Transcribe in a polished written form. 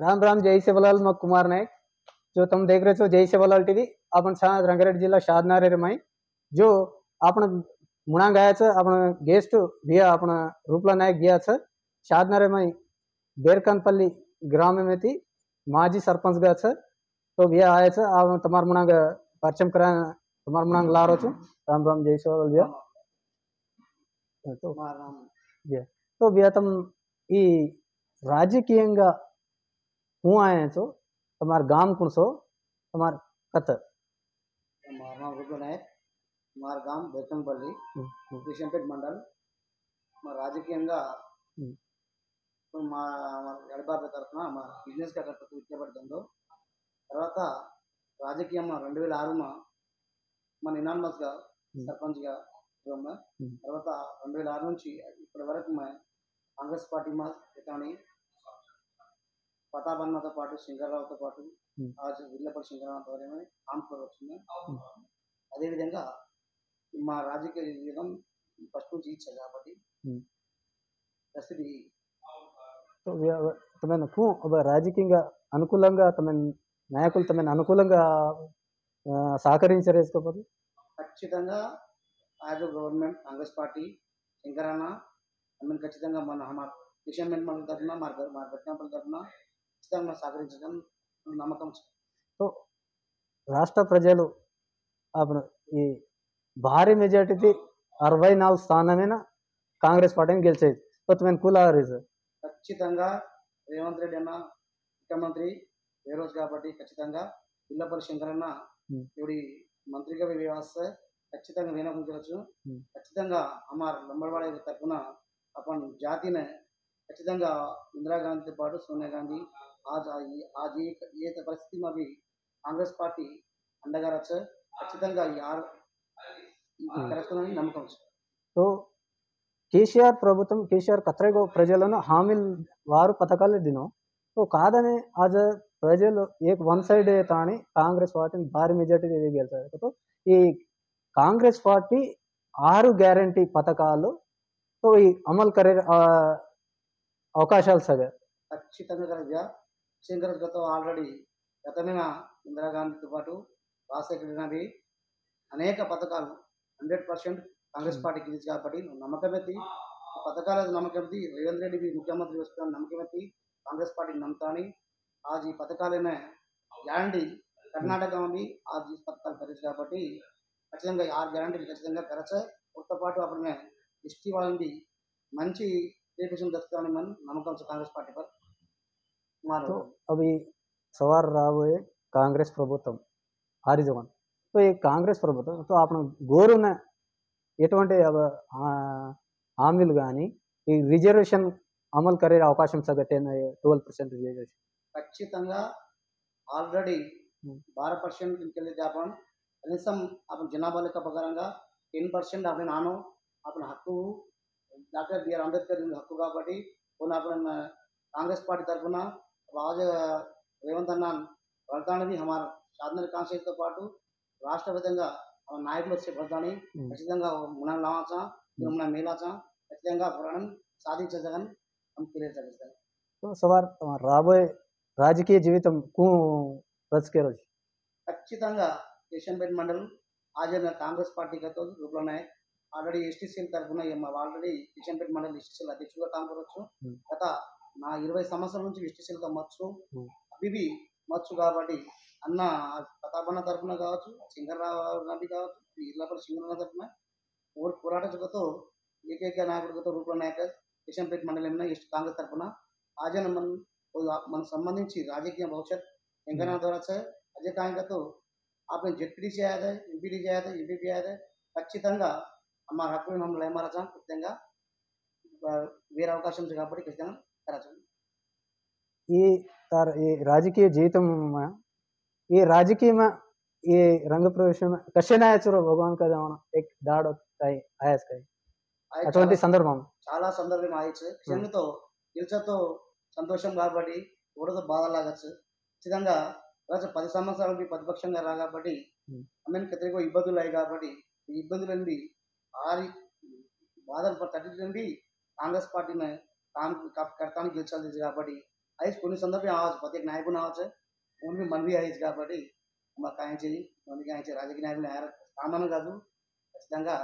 राम राम जय सेवालाल मैं कुमार नायक। जो तुम देख रहे हो जय सेवालाल टीवी अपन रंगारेड्डी जिला शादनारे रमाई जो आपण मुणा गया छ आपण गेस्ट भैया आपण रूपला नायक गया छ शादनारे में बेरकानपल्ली ग्राम में थी माजी सरपंच गा छ तो भैया आया छ आप तमार मुणा परिचय करा तमार मुणा ला रो छु। राम राम जय सेवालाल भैया। तो भैया तो भैया तुम ई राजकीय हूँ आए छो तमार गाम कौन सो तमार कत हमारा नाम रुपला नायक हमारा गांव बेरकनपल्ली कृष्णपेट मंडल మా రాజకీయంగా మా ఎడబాబు తరఫున మా బిజినెస్ విద్యాపడుతుందో తర్వాత రాజకీయం 2006 మన ఇనాన్మస్గా సర్పంచ్గా తర్వాత 2006 నుంచి ఇప్పటి వరకు కాంగ్రెస్ పార్టీ మా ఇతని ప్రతాపన్నతో పాటు శంకర్రావుతో పాటు విల్లపల్లి శంకరరావుతో కాంప్లో వచ్చింది। అదేవిధంగా మా రాజకీయ జీవితం ఫస్ట్ నుంచి ఇచ్చారు కాబట్టి పరిస్థితి तो तमें क्यों अब राजकीय अनुकूలంగా तमें నాయకులు तमें అనుకూలంగా సహకరించారు ఖచ్చితంగా యాజ్ గవర్నమెంట్ కాంగ్రెస్ పార్టీ శంకరన్న అన్న ఖచ్చితంగా మన కిషన్ మండలి తరఫున మా బెట్టినపల్లి తరఫున ఖచ్చితంగా సహకరించడం నమ్మకం। तो రాష్ట్ర ప్రజలు అప్పుడు ఈ భారీ మెజార్టీ 64 స్థానమైన కాంగ్రెస్ పార్టీని గెలిచేది तो तुम्हें కూల్ ఖచ్చితంగా రేవంత్ రెడ్డి అన్న ముఖ్యమంత్రి ఏ రోజు కాబట్టి ఖచ్చితంగా విల్లపల్లి శంకరన్న ఇవి మంత్రిగా వ్యవస్థ ఖచ్చితంగా వినపించవచ్చు। ఖచ్చితంగా हमार లంబడవాడ తరఫున अपन जाति ने ఖచ్చితంగా ఇందిరాగాంధీతో పాటు సోనియా గాంధీ आज ये परिस्थिति में भी कांग्रेस पार्टी अंडगा रहा ఖచ్చితంగా నమ్మకం। तो కేసీఆర్ ప్రభుత్వం కేసీఆర్ కత్రేగో ప్రజలను హామీలు వారు పథకాలు దినో तो కాదనే आज ప్రజలు एक वन साइड తాని కాంగ్రెస్ పార్టీని భారీ మెజార్టీ గెలిచారు। तो ఈ కాంగ్రెస్ పార్టీ 6 గ్యారంటీ పథకాలు तो ఈ అమలు करे అవకాశాలు సగా ఖచ్చితంగా కరెక్ట్గా శంకర్ గత ఆల్రెడీ గతమైన ఇందిరాగాంధీతో పాటు రాజశేఖర రెడ్డి అనేక పథకాలు 100% కాంగ్రెస్ పార్టీకి ఇచ్చి కాబట్టి నమ్మకమెత్తి పథకాల నమ్మకమెత్తి రేవంత్ రెడ్డి ముఖ్యమంత్రి వస్తున్న నమ్మకమెత్తి కాంగ్రెస్ పార్టీ నమ్ముతాని आज ఈ పథకాలనే గ్యారంటీ కర్ణాటక में आज ఈ పథకాలు ఖరీదు కాబట్టి ఖచ్చితంగా 6 గ్యారంటీలు ఖచ్చితంగా ఖర్చు ఉత్తో పాటు అప్పుడు ఎస్టీ వాళ్ళని మంచి రిప్రజెంటేషన్ దక్కుతాని మనం నమ్మకం కాంగ్రెస్ పార్టీ पर। तो अभी सवार రాబోయే కాంగ్రెస్ ప్రభుత్వం हारी जवान तो ये कांग्रेस ప్రభుత్వం तो आपण గోరున ఎటువంటి హామీలు కానీ ఈ రిజర్వేషన్ అమలు करे అవకాశం సగటే 12% రిజర్వేషన్ ఖచ్చితంగా ఆల్రెడీ 12% ఇంకెళ్ళి आपण కనీసం आपण జనాభా లెక్క ప్రకారంగా 10% आपण నానో आपण హక్కు డాక్టర్ బిఆర్ అంబేద్కర్ హక్కు కాబట్టి కొన్ని आपण कांग्रेस पार्टी तरफुన आज రేవంత్ అన్న వల్తానవి हमारा शादनगर కాన్స్టిట్యూన్సీ తో పాటు రాష్ట్ర విధంగా నాయకులు వచ్చే వల్తాని ఖచ్చితంగా మునా లావాచా మునా మేలాచా ఖచ్చితంగా పోరాటం సాధించగలం हम తెలియజేస్తాం। तो सवार రాబోయే రాజకీయ జీవితం కు రచకే రోజు ఖచ్చితంగా కిషన్పేట్ మండల్ आज కాంగ్రెస్ పార్టీ का तो रूपला नायक ఆల్రెడీ ఎస్టీ సెల్ తరఫున ఆల్రెడీ కిషన్పేట్ మండల్ ఎస్టీ సెల్ అధ్యక్షుడిగా కాంపవచ్చు గత నా 20 సంవత్సరాల నుంచి ఎస్టీ సెల్ గా మచ్చు అభివి మచ్చు కాబట్టి అన్న ప్రతాపన్న తరఫున కావచ్చు శంకర్రావు గాంధీ కావచ్చు విల్లపల్లి శంకరరావు తరఫున పోరాట జగతో ఏకైక నాయకుడితో రూపల నాయక కిషన్పేట్ మండలంలో ఎస్టీ కాంగ్రెస్ తరఫున आज మన సంబంధించి రాజకీయ భవిష్యత్ వెంకన్న ద్వారా అజయ్ కాంగ్రెస్తో आपने जेडपीडीसी आया था एमपीडीसी आया था एमपीपी आया था ఖచ్చితంగా हमारा हक्కు मम्मल्ని ఏమారచా ఖచ్చితంగా వేరే అవకాశం కాబట్టి ఖచ్చితంగా కరచం। ये राजकीय जीविతం ये राजकीय में ये रंग प्रवेश में कसे नायचुरो भगवान का जाना एक दाड़ काय आयस काय అటువంటి సందర్భం చాలా సందర్భం ఆయచ్చు క్షణంతో గెలుచతో సంతోషం కాబట్టి ఓడతో బాధ లాగచ్చు ఖచ్చితంగా రాజు 10 సంవత్సరాలకి ప్రతిపక్షంగా రా కాబట్టి అమెన్ కత్రికో ఇబ్బందులు అయ్యాయి కాబట్టి ఈ ఇబ్బందులన్నీ ఆరి బాధలు తగ్గించండి కాంగ్రెస్ పార్టీని काम करता गिलचाल కాబట్టి आइज कोणी संदर्भ में आवाज प्रत्येक नायक आवाज है उन भी मन भी आइज కాబట్టి మాకు ఆయన చేయి మందికి ఆయన రాజకీయ నాయకులు సామాన్యం కాదు ఖచ్చితంగా